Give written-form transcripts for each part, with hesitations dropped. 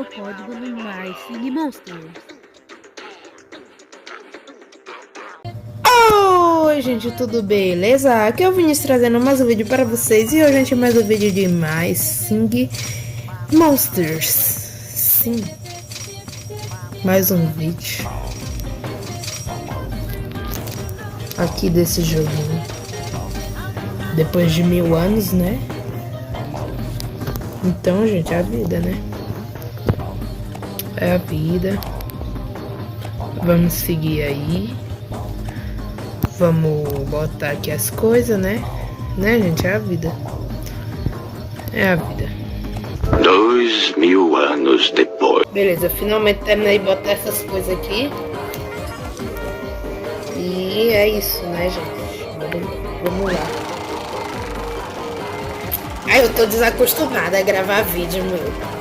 meu código no MySing Monsters. Oi gente, tudo beleza? Aqui é o Vinícius trazendo mais um vídeo para vocês. E hoje a gente mais um vídeo de MySing Monsters. Sim, mais um vídeo aqui desse joguinho. Depois de 1000 anos, né? Então, gente, é a vida, né? É a vida. Vamos seguir aí. Vamos botar aqui as coisas, né? Né, gente? É a vida. É a vida. 2000 anos depois. Beleza, finalmente terminei de botar essas coisas aqui. E é isso, né, gente? Vamos lá. Ai, eu tô desacostumada a gravar vídeo, meu.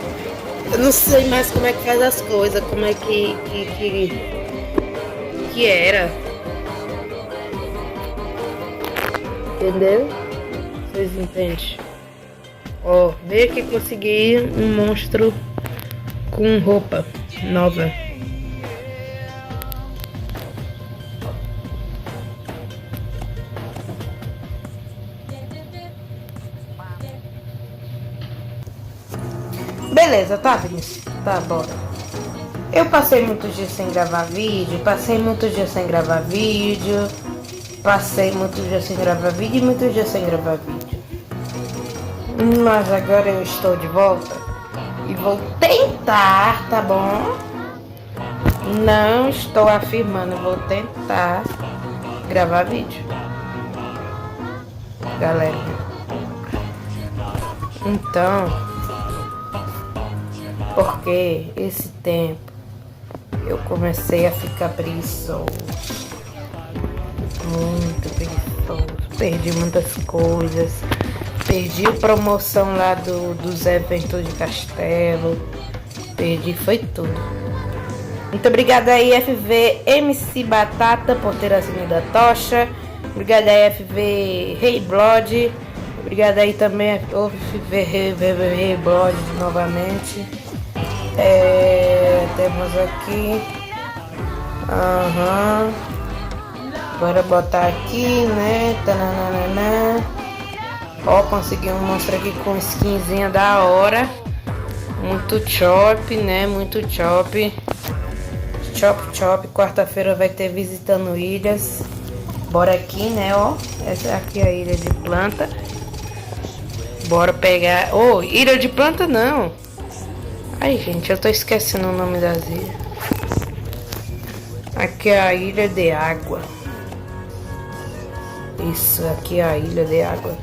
Eu não sei mais como é que faz as coisas, como é que era. Entendeu? Vocês entendem? Ó, veio que consegui um monstro com roupa nova. Beleza, tá, Vinícius? Tá, bora. Eu passei muitos dias sem gravar vídeo, passei muitos dias sem gravar vídeo e muitos dias sem gravar vídeo. Mas agora eu estou de volta e vou tentar, tá bom? Não estou afirmando, vou tentar gravar vídeo. Galera. Então, porque esse tempo eu comecei a ficar preguiçoso. Muito preguiçoso. Perdi muitas coisas. Perdi a promoção lá dos eventos de castelo. Perdi, foi tudo. Muito obrigada aí, FV MC Batata, por ter assinado a tocha. Obrigada aí, FV Rei Blood. Obrigada aí também, FV Rei Blood novamente. Temos aqui. Bora botar aqui, né? Tananana. Ó, consegui um monstro aqui com skinzinha da hora. Muito chop, né? Muito chop. Chop. Quarta-feira vai ter visitando ilhas. Bora aqui, né? Ó, essa aqui é a ilha de planta. Bora pegar. Oh, ilha de planta não. Ai, gente, eu tô esquecendo o nome das ilhas. Aqui é a ilha de água. Isso, aqui é a ilha de água.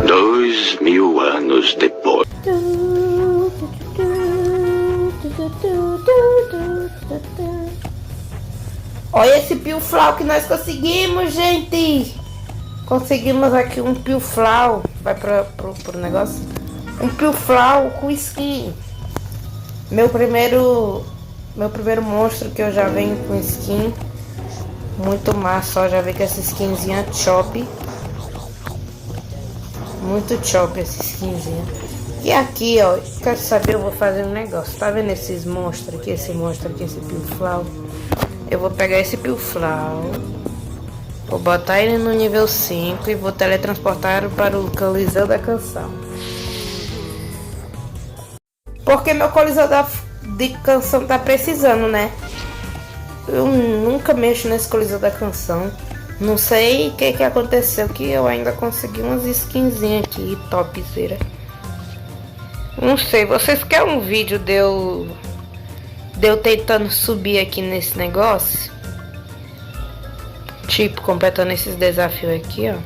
2000 anos depois. Olha esse piu-flau que nós conseguimos, gente. Conseguimos aqui um piu-flau. Vai pro negócio. Um piu-flau com skin. Meu primeiro monstro que eu já venho com skin. Muito massa, ó. Já veio com essa skinzinha chop. Muito chop essa skinzinha. E aqui, ó. Quero saber, eu vou fazer um negócio. Tá vendo esses monstros aqui? Esse monstro aqui, esse piu-flau. Eu vou pegar esse piu-flau. Vou botar ele no nível 5 e vou teletransportar para o coliseu da canção. Porque meu coliseu de canção tá precisando, né? Eu nunca mexo nesse coliseu da canção. Não sei o que aconteceu, que eu ainda consegui umas skinzinhas aqui, topzera. Não sei, vocês querem um vídeo de eu tentando subir aqui nesse negócio? Tipo, completando esses desafios aqui, ó.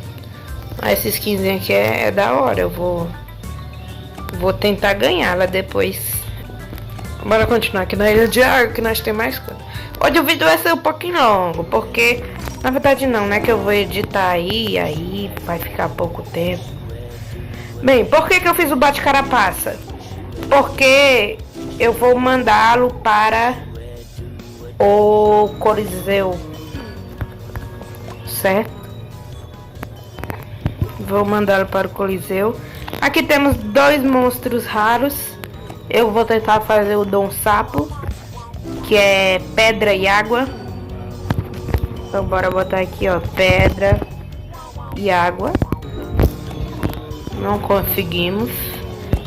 Ah, essa skinzinha aqui é da hora. Eu vou tentar ganhá-la depois. Bora continuar aqui na ilha de água, que nós temos mais coisa. Hoje o vídeo vai ser um pouquinho longo, porque na verdade não, né? Que eu vou editar aí vai ficar pouco tempo. Bem, por que eu fiz o bate-carapaça? Porque eu vou mandá-lo para o Coliseu certo? Vou mandá-lo para o Coliseu. Aqui temos 2 monstros raros. Eu vou tentar fazer o Dom Sapo, que é pedra e água. Então bora botar aqui, ó, pedra e água. Não conseguimos.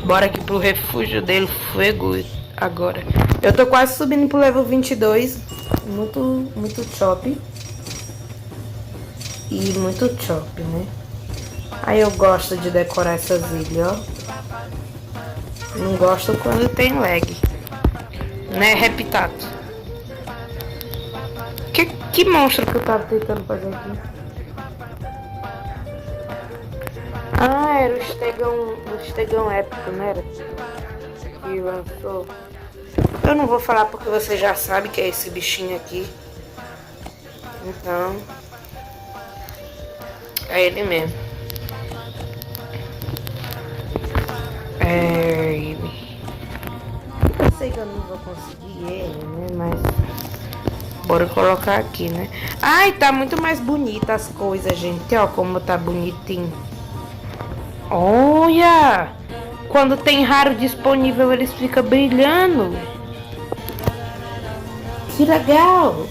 Bora aqui pro refúgio dele, fogo agora. Eu tô quase subindo pro level 22. Muito chop. E muito chop, né? Aí eu gosto de decorar essas ilhas, ó. Não gosto quando tem lag. Né, Reptato? Que monstro que eu tava tentando fazer aqui? Ah, era o Estegão épico, né? Era? Que lançou. Eu não vou falar porque você já sabe que é esse bichinho aqui. Então, é ele mesmo. É ele. Eu sei que eu não vou conseguir ele, né? Mas bora colocar aqui, né? Ai, tá muito mais bonita as coisas, gente. Ó, como tá bonitinho. Olha! Quando tem raro disponível, eles ficam brilhando. Que legal!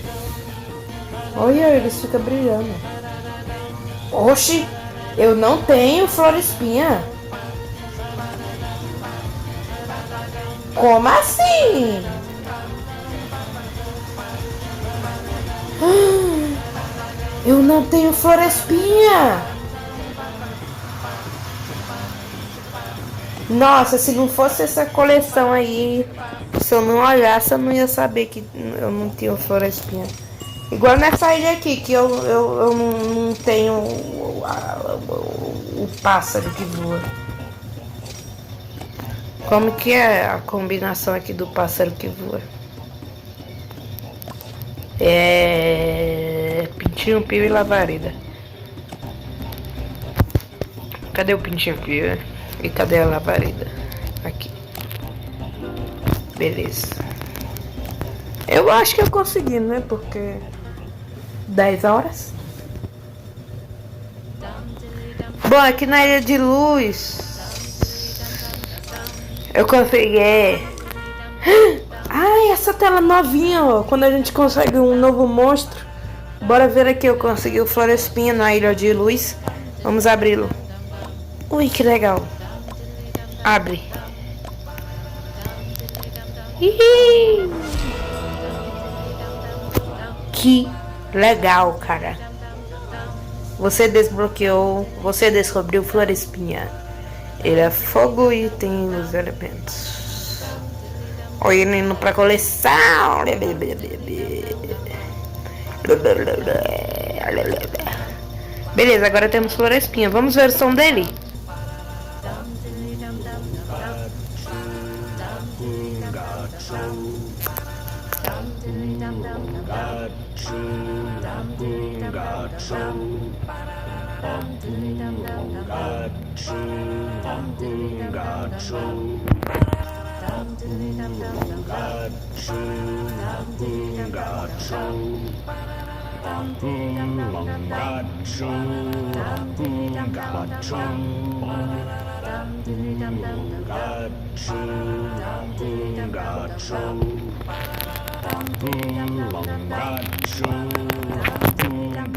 Olha, eles ficam brilhando. Oxi! Eu não tenho Florespinha. Como assim? Eu não tenho Florespinha. Nossa, se não fosse essa coleção aí, se eu não olhasse, eu não ia saber que eu não tinha Florespinha. Igual nessa ilha aqui, que eu não tenho o pássaro que voa. Como que é a combinação aqui do pássaro que voa? É... Pintinho, pio e lavareda. Cadê o pintinho, pio? E cadê a lavareda? Aqui. Beleza. Eu acho que eu consegui, né? Porque 10 horas. Bom, aqui na Ilha de Luz eu consegui. Ai, essa tela novinha, ó. Quando a gente consegue um novo monstro. Bora ver aqui, eu consegui o Florespinha na Ilha de Luz. Vamos abri-lo. Ui, que legal. Abre. Ih! Que legal, cara. Você desbloqueou. Você descobriu Florespinha. Ele é fogo e tem os elementos. Olha ele indo pra coleção. Beleza, agora temos Florespinha. Vamos ver o som dele?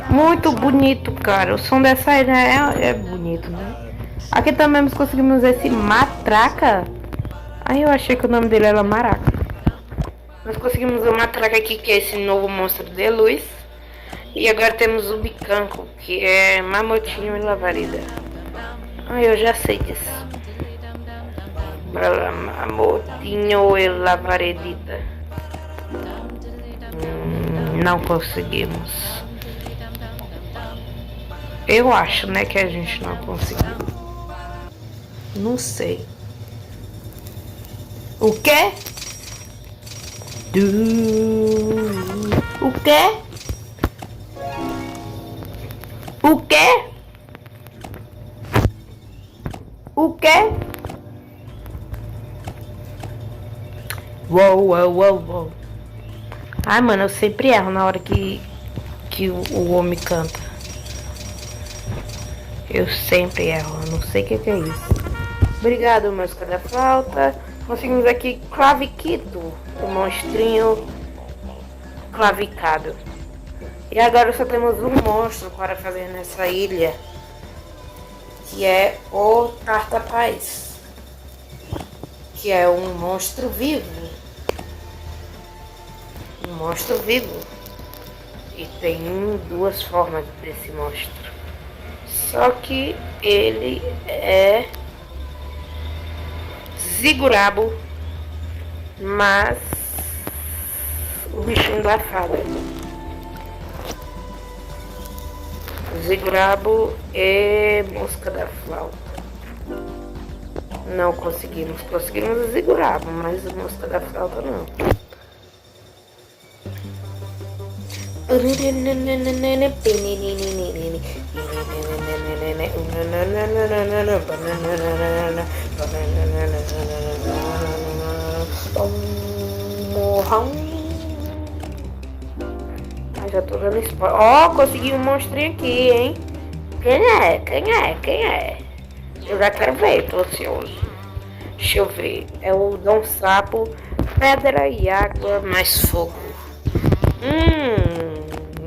Muito bonito, cara. O som dessa ilha é bonito, né? Aqui também nós conseguimos esse matraca. Aí eu achei que o nome dele era maraca. Nós conseguimos o matraca aqui, que é esse novo monstro de luz. E agora temos o bicanco, que é mamotinho e lavareda. Ah, eu já sei disso. Mamotinho e lavaredita. Não conseguimos. Eu acho, né, que a gente não conseguiu. Não sei. O quê? O quê? O quê? O quê? Uou. Ai, mano, eu sempre erro na hora que o homem canta. Eu sempre erro, eu não sei o que é isso. Obrigado, música da flauta. Conseguimos aqui claviquito, o monstrinho clavicado. E agora só temos um monstro para fazer nessa ilha, que é o Tartapaz, que é um monstro vivo. Um monstro vivo. E tem duas formas desse monstro. Só que ele é Zigurabo, mas o bichinho da fada. Zigurabo e mosca da flauta. Não conseguimos. Conseguimos o Zigurabo, mas a mosca da flauta não. Já tô dando spoiler. Ó, consegui um monstrinho aqui, hein? Quem é? Quem é? Quem é? Eu já quero ver, tô ansioso. Deixa eu ver. É o Dom Sapo, pedra e água, mais fogo.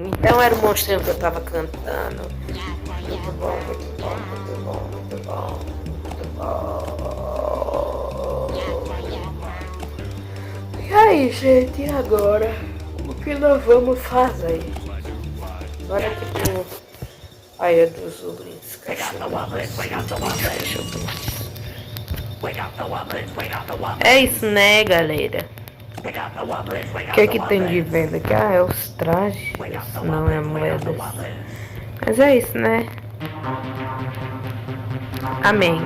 Então era o monstrinho que eu tava cantando. Muito bom, muito bom, muito bom, muito bom, muito bom. E aí, gente, e agora? O que nós vamos fazer? Agora que tem Praia dos Ouvintes. É isso, né, galera? O que é que tem de venda aqui? Ah, é os trajes. Não é moedas. Mas é isso, né? Amém.